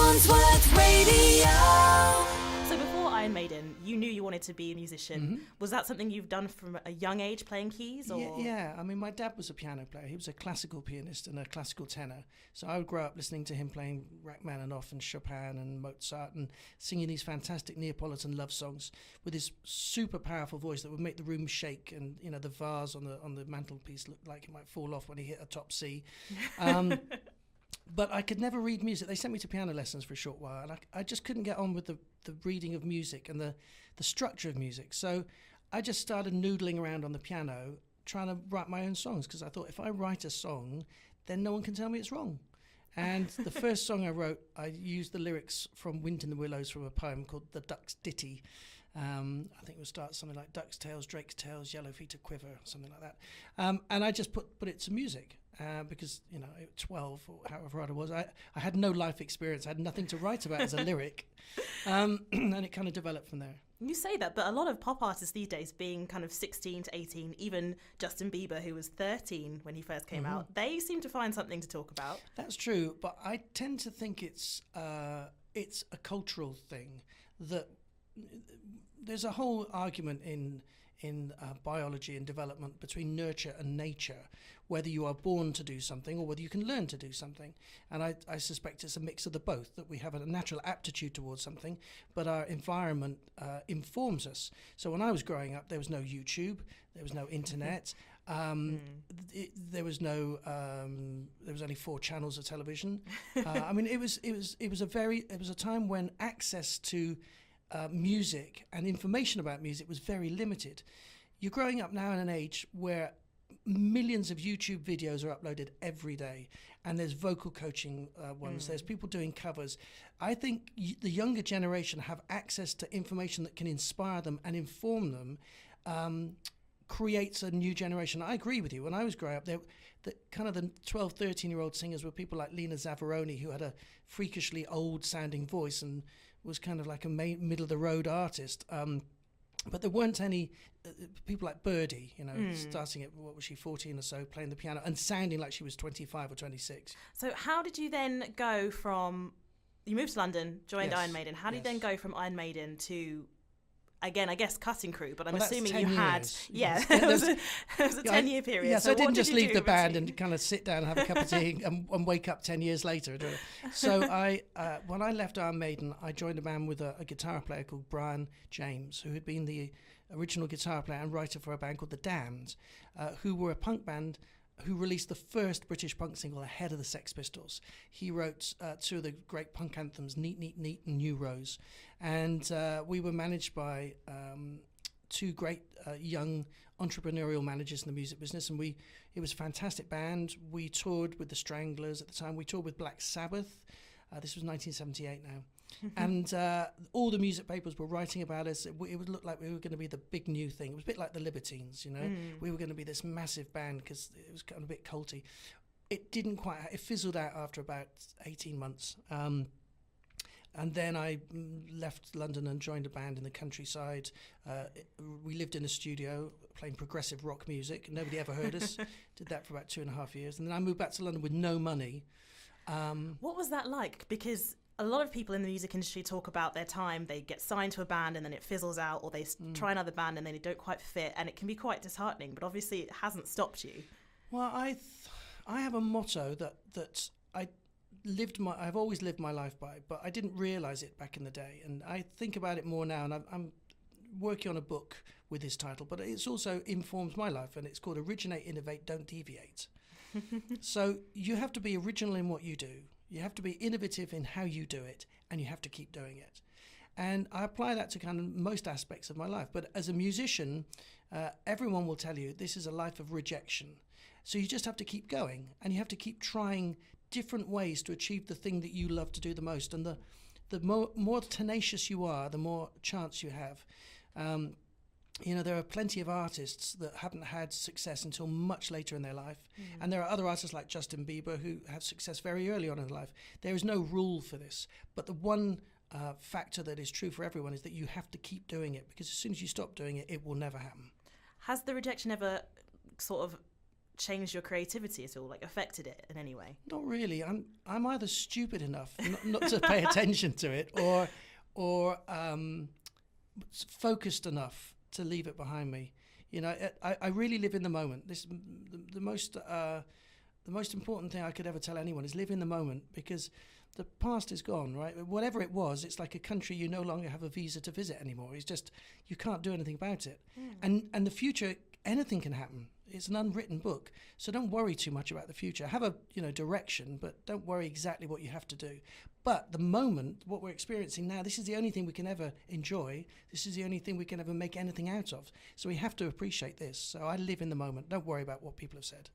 Wandsworth Radio. So before Iron Maiden, you knew you wanted to be a musician. Mm-hmm. Was that something you've done from a young age, playing keys? Or? Yeah. I mean, my dad was a piano player. He was a classical pianist and a classical tenor. So I would grow up listening to him playing Rachmaninoff and Chopin and Mozart and singing these fantastic Neapolitan love songs with his super powerful voice that would make the room shake. And, you know, the vase on the mantelpiece looked like it might fall off when he hit a top C. But I could never read music. They sent me to piano lessons for a short while, and I just couldn't get on with the reading of music and the structure of music. So I just started noodling around on the piano, trying to write my own songs, because I thought if I write a song, then no one can tell me it's wrong. And the first song I wrote, I used the lyrics from Wind in the Willows from a poem called The Duck's Ditty. I think it would start something like duck's tails, drake's tails, yellow feet a quiver, something like that. And I just put it to music. Because, you know, at 12 or however old I was, I had no life experience. I had nothing to write about as a lyric. And it kind of developed from there. You say that, but a lot of pop artists these days, being kind of 16 to 18, even Justin Bieber, who was 13 when he first came out, they seem to find something to talk about. That's true, but I tend to think it's a cultural thing. That there's a whole argument in biology and development between nurture and nature, whether you are born to do something or whether you can learn to do something. And I suspect it's a mix of the both, that we have a natural aptitude towards something, but our environment informs us. So when I was growing up, there was no YouTube, there was no internet, there was only 4 channels of television. I mean, it was a time when access to music and information about music was very limited. You're growing up now in an age where millions of YouTube videos are uploaded every day, and there's vocal coaching ones, there's people doing covers. I think the younger generation have access to information that can inspire them and inform them, creates a new generation. I agree with you. When I was growing up, the 12, 13-year-old singers were people like Lena Zavaroni, who had a freakishly old-sounding voice and was kind of like a middle-of-the-road artist. But there weren't any people like Birdie, you know, starting at, 14 or so, playing the piano and sounding like she was 25 or 26. So how did you then go from, you moved to London, joined Iron Maiden. How did you then go from Iron Maiden to, again, I guess Cutting Crew, but I'm assuming you had, it was a 10-year period. Yeah, so I didn't just leave the band and kind of sit down and have a cup of tea and wake up 10 years later. So when I left Iron Maiden, I joined a band with a guitar player called Brian James, who had been the original guitar player and writer for a band called The Damned, who were a punk band who released the first British punk single ahead of the Sex Pistols. He wrote 2 of the great punk anthems, Neat, Neat, Neat and New Rose. And we were managed by 2 great young entrepreneurial managers in the music business, and it was a fantastic band. We toured with the Stranglers at the time. We toured with Black Sabbath. This was 1978 now. And all the music papers were writing about us. It would look like we were going to be the big new thing. It was a bit like the Libertines, you know. We were going to be this massive band because it was kind of a bit culty. It didn't quite. It fizzled out after about 18 months. And then I left London and joined a band in the countryside. We lived in a studio playing progressive rock music. Nobody ever heard us. Did that for about 2.5 years. And then I moved back to London with no money. What was that like? Because a lot of people in the music industry talk about their time. They get signed to a band and then it fizzles out, or they try another band and then it don't quite fit. And it can be quite disheartening, but obviously it hasn't stopped you. Well, I have a motto that I've always lived my life by, but I didn't realise it back in the day. And I think about it more now, and I'm working on a book with this title, but it's also informs my life, and it's called Originate, Innovate, Don't Deviate. So you have to be original in what you do. You have to be innovative in how you do it, and you have to keep doing it. And I apply that to kind of most aspects of my life. But as a musician, everyone will tell you this is a life of rejection. So you just have to keep going, and you have to keep trying different ways to achieve the thing that you love to do the most. And the more tenacious you are, the more chance you have. You know, there are plenty of artists that haven't had success until much later in their life. And there are other artists like Justin Bieber who have success very early on in life. There is no rule for this. But the one factor that is true for everyone is that you have to keep doing it, because as soon as you stop doing it, it will never happen. Has the rejection ever sort of changed your creativity at all, like affected it in any way? Not really. I'm either stupid enough not to pay attention to it, or focused enough to leave it behind me. You know, I really live in the moment. The most important thing I could ever tell anyone is live in the moment, because the past is gone, right? Whatever it was, it's like a country you no longer have a visa to visit anymore. It's just, you can't do anything about it. And the future, anything can happen. It's an unwritten book. So don't worry too much about the future. Have a, direction, but don't worry exactly what you have to do. But the moment, what we're experiencing now, this is the only thing we can ever enjoy. This is the only thing we can ever make anything out of. So we have to appreciate this. So I live in the moment. Don't worry about what people have said.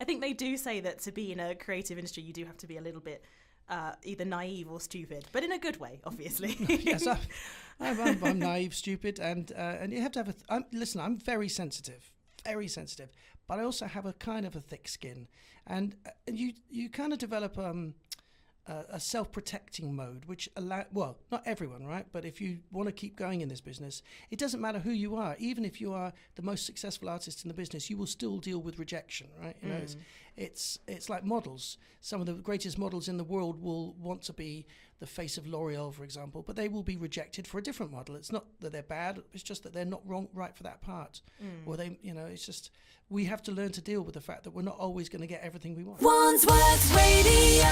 I think they do say that to be in a creative industry, you do have to be a little bit either naive or stupid, but in a good way, obviously. Yes, I'm naive, stupid, and you have to have listen, I'm very sensitive, but I also have a kind of a thick skin, and you kind of develop a self-protecting mode, which not everyone, right? But if you want to keep going in this business, it doesn't matter who you are. Even if you are the most successful artist in the business, you will still deal with rejection, right? You know, it's like models. Some of the greatest models in the world will want to be the face of L'Oreal, for example, but they will be rejected for a different model. It's not that they're bad; it's just that they're not right for that part, or they, it's just we have to learn to deal with the fact that we're not always going to get everything we want. Wandsworth Radio.